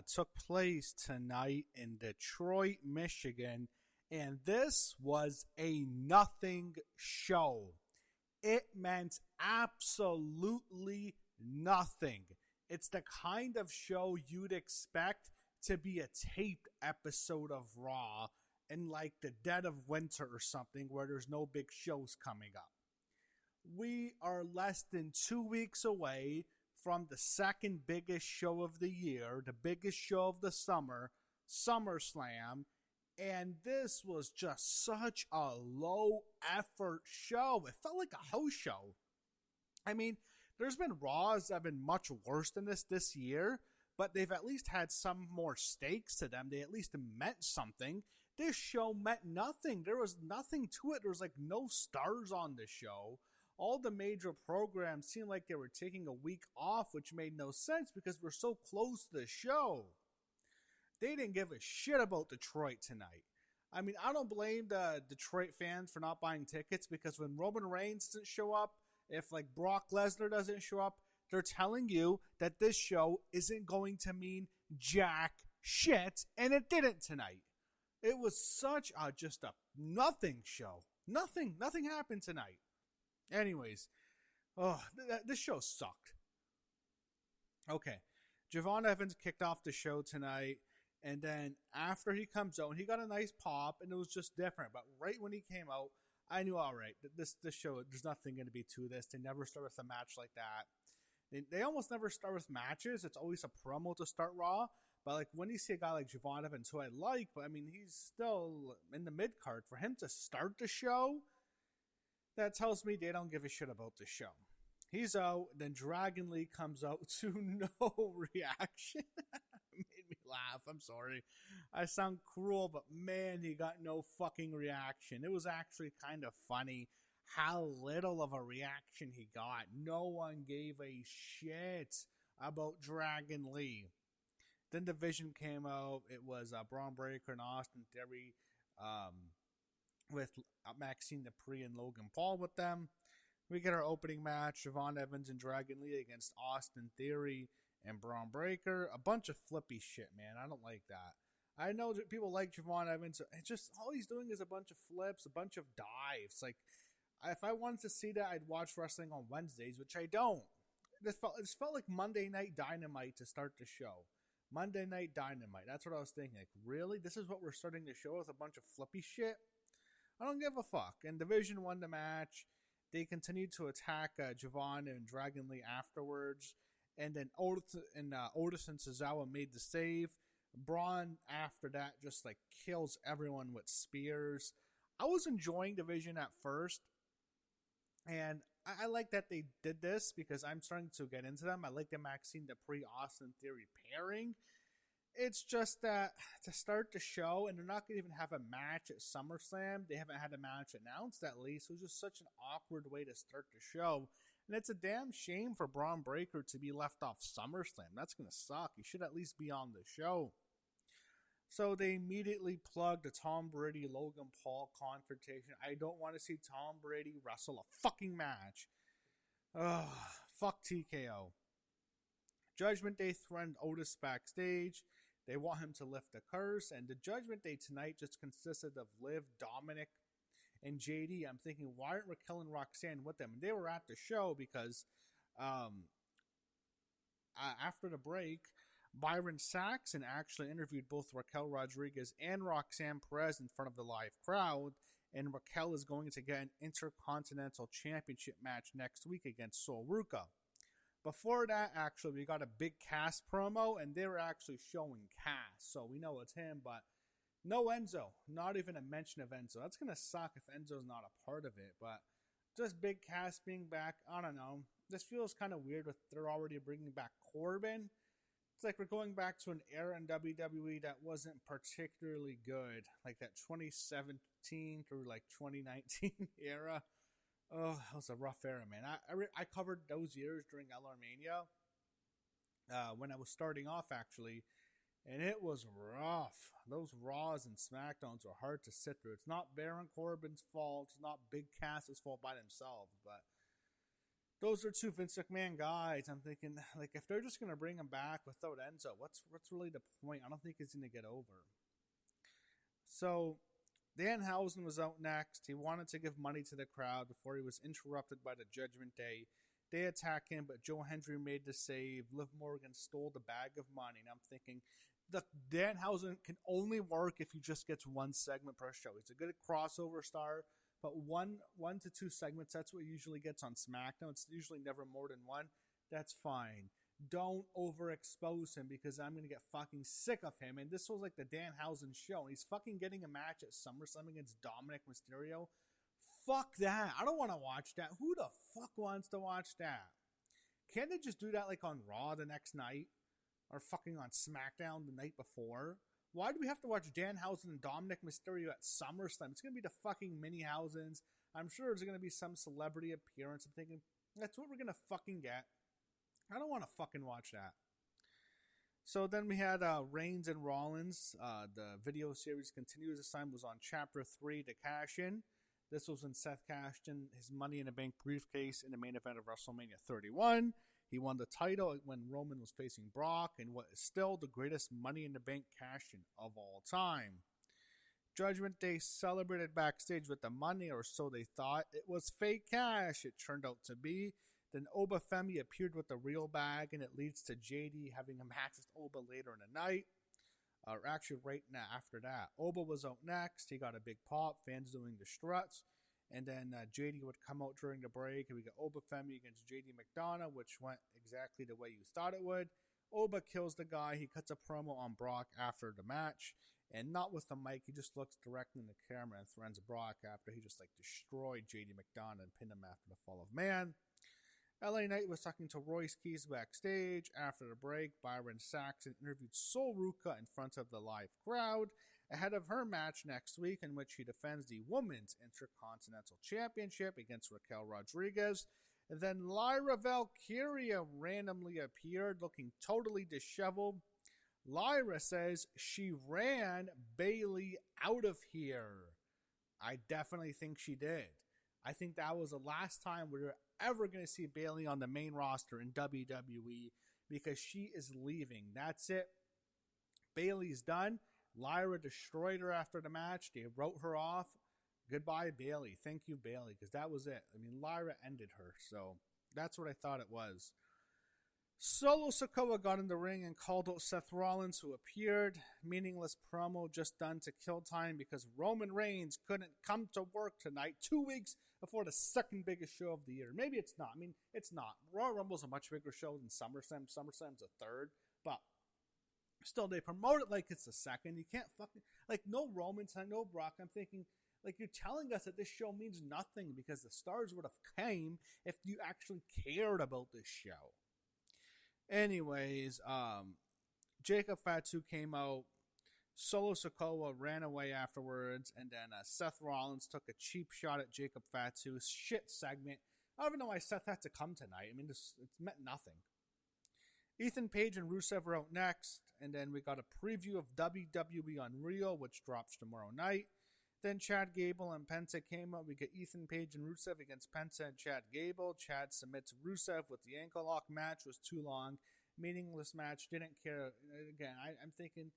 took place tonight in Detroit, Michigan, and this was a nothing show. It meant absolutely nothing. It's the kind of show you'd expect to be a taped episode of Raw in like the dead of winter or something where there's no big shows coming up. We are less than 2 weeks away from the second biggest show of the year, the biggest show of the summer, SummerSlam, and this was just such a low effort show. It felt like a house show. I mean, there's been Raws that have been much worse than this year, but they've at least had some more stakes to them. They at least meant something. This show meant nothing. There was nothing to it. There was like no stars on the show. All the major programs seemed like they were taking a week off, which made no sense because we're so close to the show. They didn't give a shit about Detroit tonight. I mean, I don't blame the Detroit fans for not buying tickets because when Roman Reigns doesn't show up, if like Brock Lesnar doesn't show up, they're telling you that this show isn't going to mean jack shit, and it didn't tonight. It was such a just a nothing show. Nothing happened tonight. Anyways, this show sucked. Okay, Javon Evans kicked off the show tonight, and then after he comes out, he got a nice pop, and it was just different. But right when he came out, I knew, all right, this show, there's nothing going to be to this. They never start with a match like that. They almost never start with matches. It's always a promo to start Raw. But like when you see a guy like Javon Evans, who I like, but I mean, he's still in the mid card, for him to start the show, that tells me they don't give a shit about the show. He's out, then Dragon Lee comes out to no reaction. It made me laugh. I'm sorry. I sound cruel, but man, he got no fucking reaction. It was actually kind of funny how little of a reaction he got. No one gave a shit about Dragon Lee. Then the Vision came out. It was Braun Breaker and Austin Theory with Maxine Dupree and Logan Paul with them. We get our opening match, Javon Evans and Dragon Lee against Austin Theory and Braun Breaker. A bunch of flippy shit, man. I don't like that. I know that people like Javon Evans. It's just all he's doing is a bunch of flips, a bunch of dives. Like, if I wanted to see that, I'd watch wrestling on Wednesdays, which I don't. It felt like Monday Night Dynamite to start the show. Monday Night Dynamite. That's what I was thinking. Like, really? This is what we're starting the show with, a bunch of flippy shit? I don't give a fuck. And Division won the match. They continued to attack Javon and Dragon Lee afterwards. And then Otis and Tozawa made the save. Braun, after that, just like kills everyone with spears. I was enjoying Division at first. And I like that they did this because I'm starting to get into them. I like the Maxine Dupree Austin Theory pairing. It's just that to start the show, and they're not going to even have a match at SummerSlam. They haven't had a match announced at least. It was just such an awkward way to start the show. And it's a damn shame for Braun Breaker to be left off SummerSlam. That's going to suck. He should at least be on the show. So they immediately plugged the Tom Brady-Logan Paul confrontation. I don't want to see Tom Brady wrestle a fucking match. Ugh, fuck TKO. Judgment Day threatened Otis backstage. They want him to lift the curse. And the Judgment Day tonight just consisted of Liv, Dominic, and JD. I'm thinking, why aren't Raquel and Roxanne with them? And they were at the show because after the break, Byron Saxon actually interviewed both Raquel Rodriguez and Roxanne Perez in front of the live crowd. And Raquel is going to get an Intercontinental Championship match next week against Sol Ruca. Before that, actually, we got a big Cass promo, and they were actually showing Cass. So we know it's him, but no Enzo. Not even a mention of Enzo. That's going to suck if Enzo's not a part of it, but just big Cass being back, I don't know. This feels kind of weird with they're already bringing back Corbin. It's like we're going back to an era in WWE that wasn't particularly good, like that 2017 through like 2019 era. Oh, that was a rough era, man. I covered those years during LRMania when I was starting off, actually, and it was rough. Those Raws and SmackDowns were hard to sit through. It's not Baron Corbin's fault. It's not Big Cass's fault by themselves, but those are two Vince McMahon guys. I'm thinking, like, if they're just gonna bring him back without Enzo, what's really the point? I don't think he's gonna get over. So Danhausen was out next. He wanted to give money to the crowd before he was interrupted by the Judgment Day. They attack him, but Joe Hendry made the save. Liv Morgan stole the bag of money. And I'm thinking, the Danhausen can only work if he just gets one segment per show. He's a good crossover star, but one to two segments, that's what he usually gets on SmackDown. It's usually never more than one. That's fine. Don't overexpose him because I'm going to get fucking sick of him. And this was like the Danhausen show. And he's fucking getting a match at SummerSlam against Dominic Mysterio. Fuck that. I don't want to watch that. Who the fuck wants to watch that? Can't they just do that like on Raw the next night? Or fucking on SmackDown the night before? Why do we have to watch Danhausen and Dominic Mysterio at SummerSlam? It's going to be the fucking mini-Housens. I'm sure there's going to be some celebrity appearance. I'm thinking, that's what we're going to fucking get. I don't want to fucking watch that. So then we had Reigns and Rollins. The video series continues. This time was on Chapter 3 to cash in. This was when Seth cashed in his Money in the Bank briefcase in the main event of WrestleMania 31. He won the title when Roman was facing Brock in what is still the greatest Money in the Bank cash-in of all time. Judgment Day celebrated backstage with the money, or so they thought. It was fake cash. It turned out to be. Then Oba Femi appeared with the real bag, and it leads to JD having a match with Oba later in the night. Or actually, right now after that. Oba was out next. He got a big pop. Fans doing the struts. And then JD would come out during the break. And we got Oba Femi against JD McDonough, which went exactly the way you thought it would. Oba kills the guy. He cuts a promo on Brock after the match. And not with the mic. He just looks directly in the camera and threatens Brock after he just destroyed JD McDonough and pinned him after the Fall of Man. LA Knight was talking to Royce Keys backstage. After the break, Byron Saxton interviewed Sol Ruca in front of the live crowd ahead of her match next week, in which she defends the Women's Intercontinental Championship against Raquel Rodriguez. And then Lyra Valkyria randomly appeared looking totally disheveled. Lyra says she ran Bayley out of here. I definitely think she did. I think that was the last time we were ever going to see Bayley on the main roster in WWE because she is leaving. That's it. Bayley's done. Lyra destroyed her after the match. They wrote her off. Goodbye, Bayley. Thank you, Bayley, because that was it. I mean, Lyra ended her, so that's what I thought it was. Solo Sikoa got in the ring and called out Seth Rollins, who appeared. Meaningless promo just done to kill time because Roman Reigns couldn't come to work tonight 2 weeks before the second biggest show of the year. Maybe it's not. I mean, it's not. Royal Rumble's a much bigger show than SummerSlam. SummerSlam's a third. But still, they promote it like it's the second. You can't fucking... no Roman tonight, no Brock. I'm thinking... you're telling us that this show means nothing because the stars would have came if you actually cared about this show. Anyways, Jacob Fatu came out. Solo Sikoa ran away afterwards. And then Seth Rollins took a cheap shot at Jacob Fatu's shit segment. I don't even know why Seth had to come tonight. I mean, it's meant nothing. Ethan Page and Rusev are out next. And then we got a preview of WWE Unreal, which drops tomorrow night. Then Chad Gable and Penta came up. We get Ethan Page and Rusev against Penta and Chad Gable. Chad submits Rusev with the ankle lock. Match was too long. Meaningless match. Didn't care. Again, I'm thinking,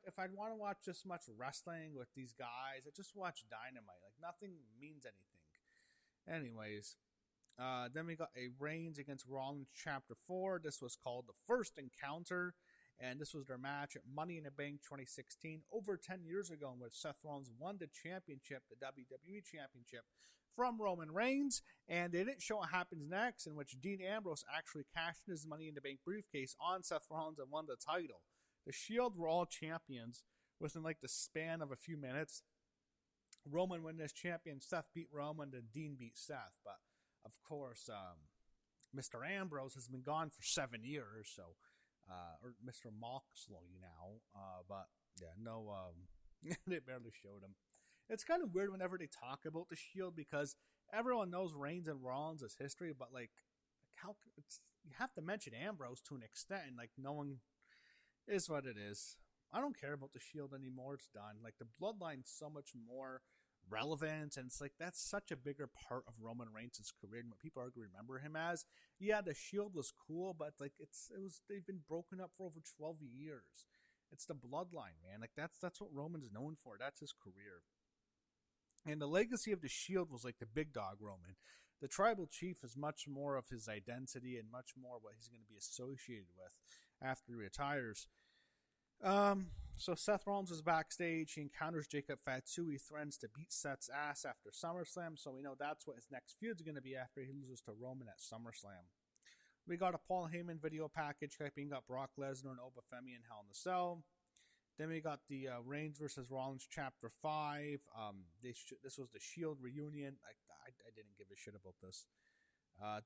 if I'd want to watch this much wrestling with these guys, I just watch Dynamite. Nothing means anything. Anyways, then we got a Reigns against Rollins Chapter 4. This was called the First Encounter. And this was their match at Money in the Bank 2016, over 10 years ago, in which Seth Rollins won the championship, the WWE Championship, from Roman Reigns. And they didn't show what happens next, in which Dean Ambrose actually cashed his Money in the Bank briefcase on Seth Rollins and won the title. The Shield were all champions within the span of a few minutes. Roman won this champion, Seth beat Roman, and Dean beat Seth. But, of course, Mr. Ambrose has been gone for 7 years, so... or Mr. Moxley now, but yeah, no, they barely showed him. It's kind of weird whenever they talk about the Shield because everyone knows Reigns and Rollins as history, but how you have to mention Ambrose to an extent, and no one is what it is. I don't care about the Shield anymore. It's done. The Bloodline's so much more relevant, and it's like that's such a bigger part of Roman Reigns' career than what people are going to remember him as. Yeah, the Shield was cool, but like they've been broken up for over 12 years. It's the bloodline, man. Like that's what Roman's known for. That's his career. And the legacy of the Shield was like the big dog Roman. The tribal chief is much more of his identity and much more what he's going to be associated with after he retires. So Seth Rollins is backstage. He encounters Jacob Fatu. He threatens to beat Seth's ass after SummerSlam. So we know that's what his next feud's going to be after he loses to Roman at SummerSlam. We got a Paul Heyman video package hyping up Brock Lesnar and Obafemi in Hell in a Cell. Then we got the Reigns versus Rollins Chapter 5. This was the Shield reunion. I didn't give a shit about this.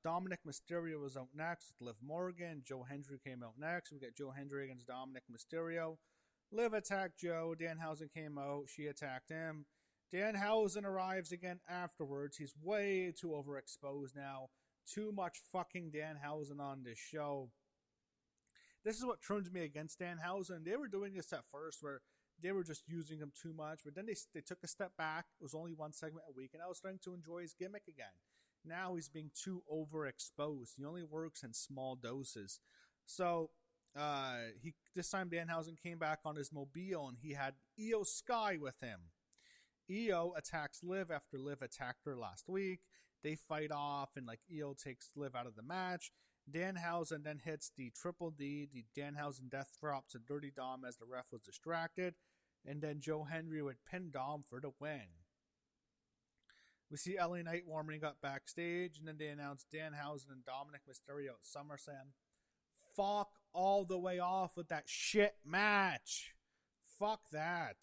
Dominic Mysterio was out next with Liv Morgan. Joe Hendry came out next. We got Joe Hendry against Dominic Mysterio. Liv attacked Joe. Danhausen came out. She attacked him. Danhausen arrives again afterwards. He's way too overexposed now. Too much fucking Danhausen on this show. This is what turns me against Danhausen. They were doing this at first where they were just using him too much, but then they took a step back. It was only one segment a week, and I was starting to enjoy his gimmick again. Now he's being too overexposed. He only works in small doses. So this time Danhausen came back on his mobile, and he had Io Sky with him. Io attacks Liv after Liv attacked her last week. They fight off, and like Io takes Liv out of the match. Danhausen then hits the Triple D, the Danhausen Death Drop to Dirty Dom as the ref was distracted, and then Joe Hendry would pin Dom for the win. We see LA Knight warming up backstage, and then they announce Danhausen and Dominic Mysterio at SummerSlam. Fuck all the way off with that shit match. Fuck that.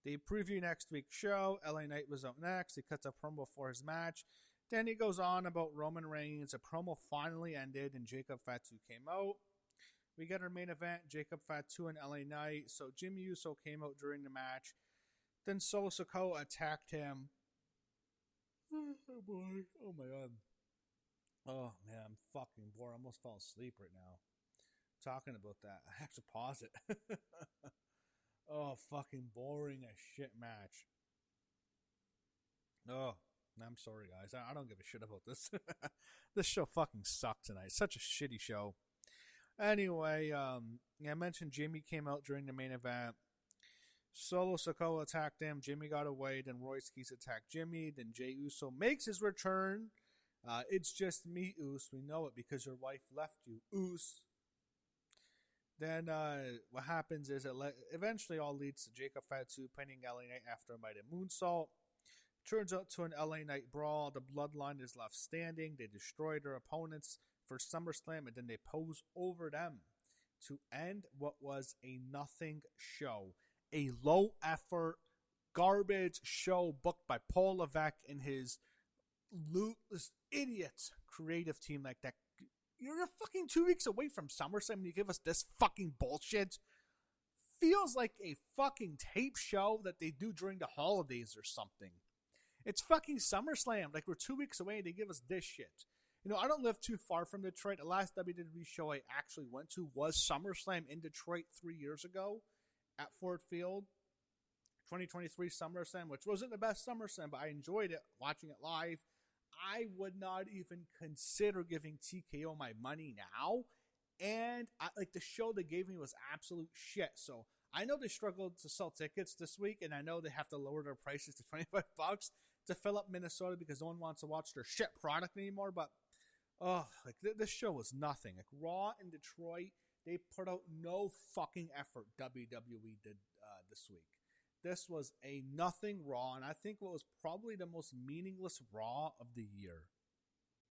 They preview next week's show. LA Knight was up next. He cuts a promo for his match. Then he goes on about Roman Reigns. The promo finally ended, and Jacob Fatu came out. We get our main event, Jacob Fatu and LA Knight. So Jimmy Uso came out during the match. Then Solo Sikoa attacked him. Oh boy. Oh my god. Oh man, I'm fucking bored. I almost fell asleep right now. Talking about that. I have to pause it. Oh, fucking boring as shit match. Oh, I'm sorry, guys. I don't give a shit about this. This show fucking sucked tonight. Such a shitty show. Anyway, I mentioned Jimmy came out during the main event. Solo Sikoa attacked him. Jimmy got away. Then Royce Keys attacked Jimmy. Then Jey Uso makes his return. It's just me, Uso. We know it because your wife left you, Uso. Then what happens is it eventually all leads to Jacob Fatu pinning LA Knight after a mighty moonsault. Turns out to an LA Knight brawl. The Bloodline is left standing. They destroy their opponents for SummerSlam, and then they pose over them to end what was a nothing show. A low-effort, garbage show booked by Paul Levesque and his this idiot creative team like that. You're fucking 2 weeks away from SummerSlam and you give us this fucking bullshit. Feels like a fucking tape show that they do during the holidays or something. It's fucking SummerSlam. Like, we're 2 weeks away and they give us this shit. You know, I don't live too far from Detroit. The last WWE show I actually went to was SummerSlam in Detroit 3 years ago at Ford Field. 2023 SummerSlam, which wasn't the best SummerSlam, but I enjoyed it watching it live. I would not even consider giving TKO my money now. And the show they gave me was absolute shit. So I know they struggled to sell tickets this week, and I know they have to lower their prices to $25 to fill up Minnesota because no one wants to watch their shit product anymore. But this show was nothing. Like, Raw in Detroit, they put out no fucking effort. WWE did this week. This was a nothing Raw, and I think what was probably the most meaningless Raw of the year.